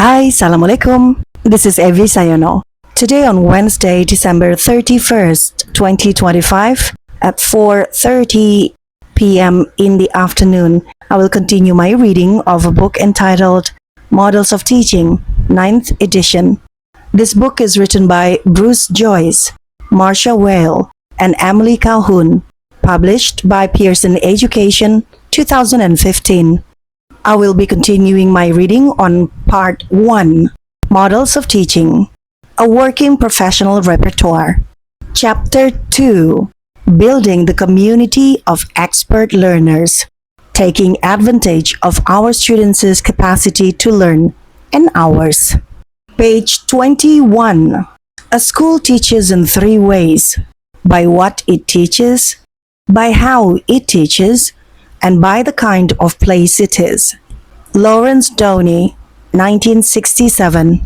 Hi, Assalamualaikum. This is Evi Sayono. Today on Wednesday, December 31st, 2025 at 4:30 p.m. in the afternoon, I will continue my reading of a book entitled Models of Teaching, 9th edition. This book is written by Bruce Joyce, Marcia Whale, and Emily Calhoun, published by Pearson Education, 2015. I will be continuing my reading on Part 1, Models of Teaching, a Working Professional Repertoire. Chapter 2, Building the Community of Expert Learners, Taking Advantage of Our Students' Capacity to Learn and Ours. Page 21. A school teaches in three ways: by what it teaches, by how it teaches, and by the kind of place it is. Lawrence Downey, 1967.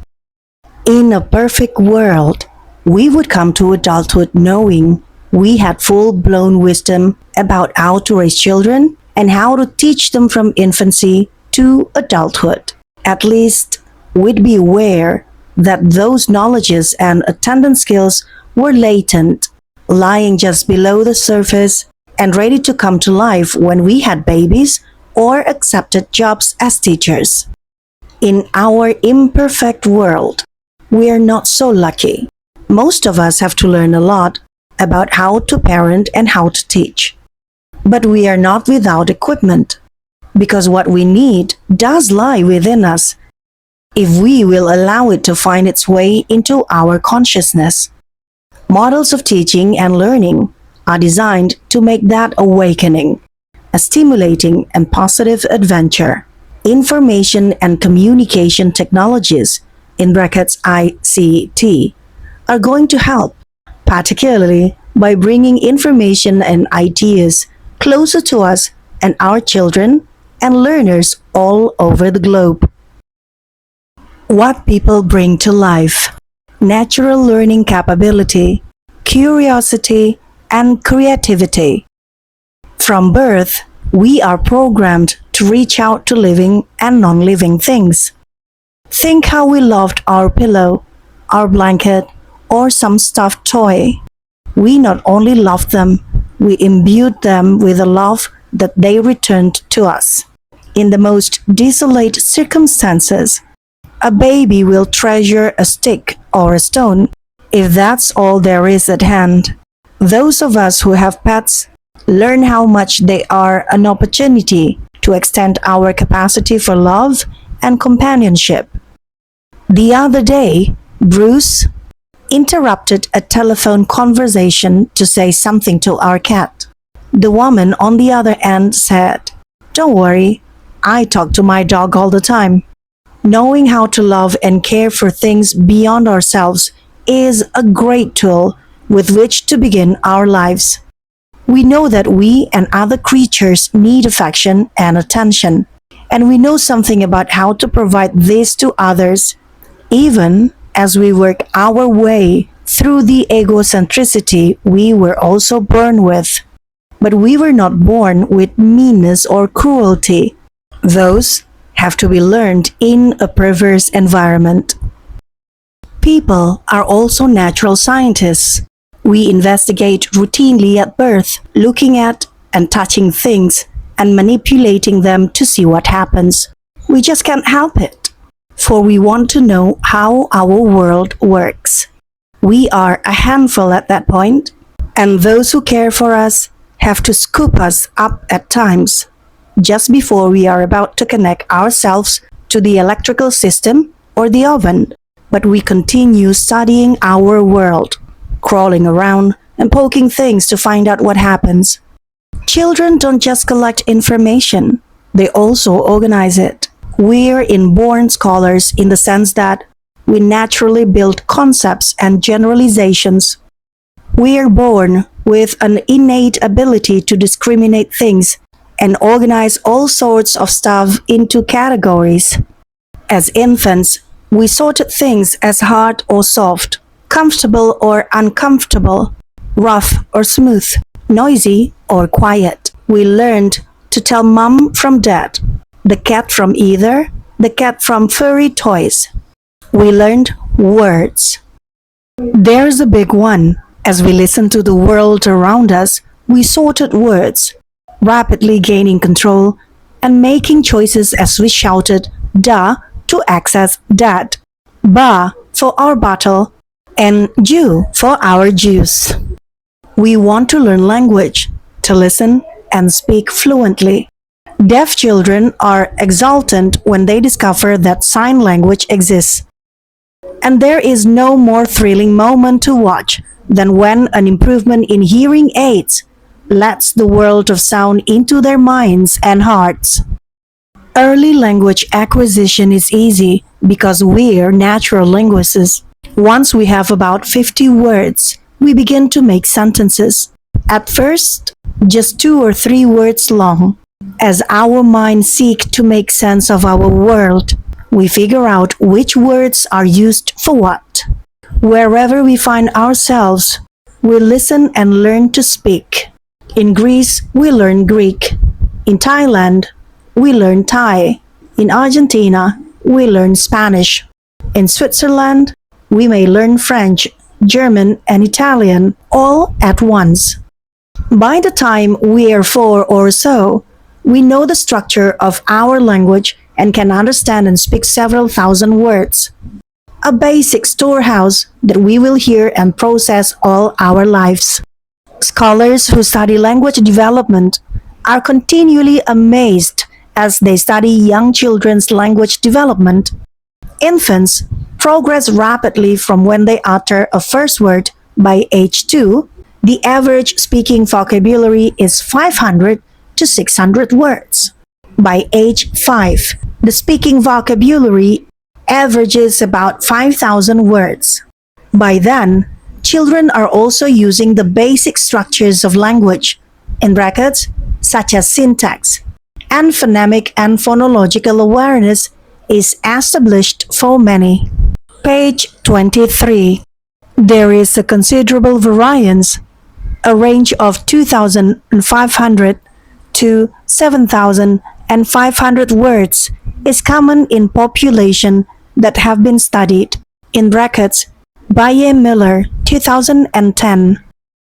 In a perfect world, we would come to adulthood knowing we had full-blown wisdom about how to raise children and how to teach them from infancy to adulthood. At least, we'd be aware that those knowledges and attendant skills were latent, lying just below the surface and ready to come to life when we had babies or accepted jobs as teachers. In our imperfect world, we are not so lucky. Most of us have to learn a lot about how to parent and how to teach. But we are not without equipment, because what we need does lie within us if we will allow it to find its way into our consciousness. Models of teaching and learning are designed to make that awakening a stimulating and positive adventure. Information and communication technologies, in brackets ICT, are going to help, particularly by bringing information and ideas closer to us and our children and learners all over the globe. What people bring to life: natural learning capability, curiosity, and creativity. From birth, we are programmed to reach out to living and non-living things. Think how we loved our pillow, our blanket, or some stuffed toy. We not only loved them, we imbued them with a love that they returned to us. In the most desolate circumstances, a baby will treasure a stick or a stone if that's all there is at hand. Those of us who have pets learn how much they are an opportunity to extend our capacity for love and companionship. The other day, Bruce interrupted a telephone conversation to say something to our cat. The woman on the other end said, "Don't worry, I talk to my dog all the time." Knowing how to love and care for things beyond ourselves is a great tool with which to begin our lives. We know that we and other creatures need affection and attention, and we know something about how to provide this to others, even as we work our way through the egocentricity we were also born with. But we were not born with meanness or cruelty. Those have to be learned in a perverse environment. People are also natural scientists. We investigate routinely at birth, looking at and touching things and manipulating them to see what happens. We just can't help it, for we want to know how our world works. We are a handful at that point, and those who care for us have to scoop us up at times, just before we are about to connect ourselves to the electrical system or the oven. But we continue studying our world, crawling around and poking things to find out what happens. Children don't just collect information, they also organize it. We're inborn scholars in the sense that we naturally build concepts and generalizations. We are born with an innate ability to discriminate things and organize all sorts of stuff into categories. As infants, we sorted things as hard or soft, comfortable or uncomfortable, rough or smooth, noisy or quiet. We learned to tell mom from dad, the cat from either, the cat from Furry Toys. We learned words. There's a big one. As we listened to the world around us, we sorted words, rapidly gaining control and making choices as we shouted "da" to access "dad," "ba" for our bottle, and "ju" for our juice. We want to learn language, to listen and speak fluently. Deaf children are exultant when they discover that sign language exists. And there is no more thrilling moment to watch than when an improvement in hearing aids lets the world of sound into their minds and hearts. Early language acquisition is easy because we're natural linguists. Once we have about 50 words, we begin to make sentences. At first, just 2 or 3 words long. As our minds seek to make sense of our world, we figure out which words are used for what. Wherever we find ourselves, we listen and learn to speak. In Greece, we learn Greek. In Thailand, we learn Thai. In Argentina, we learn Spanish. In Switzerland, we may learn French, German, and Italian all at once. By the time we are 4 or so, we know the structure of our language and can understand and speak several thousand words. A basic storehouse that we will hear and process all our lives. Scholars who study language development are continually amazed as they study young children's language development. Infants progress rapidly from when they utter a first word. By age 2, the average speaking vocabulary is 500 to 600 words. By age 5, the speaking vocabulary averages about 5,000 words. By then, children are also using the basic structures of language, in brackets, such as syntax, and phonemic and phonological awareness is established for many. Page 23. There is a considerable variance. A range of 2,500 to 7,500 words is common in population that have been studied. In brackets, Baye Miller, 2010.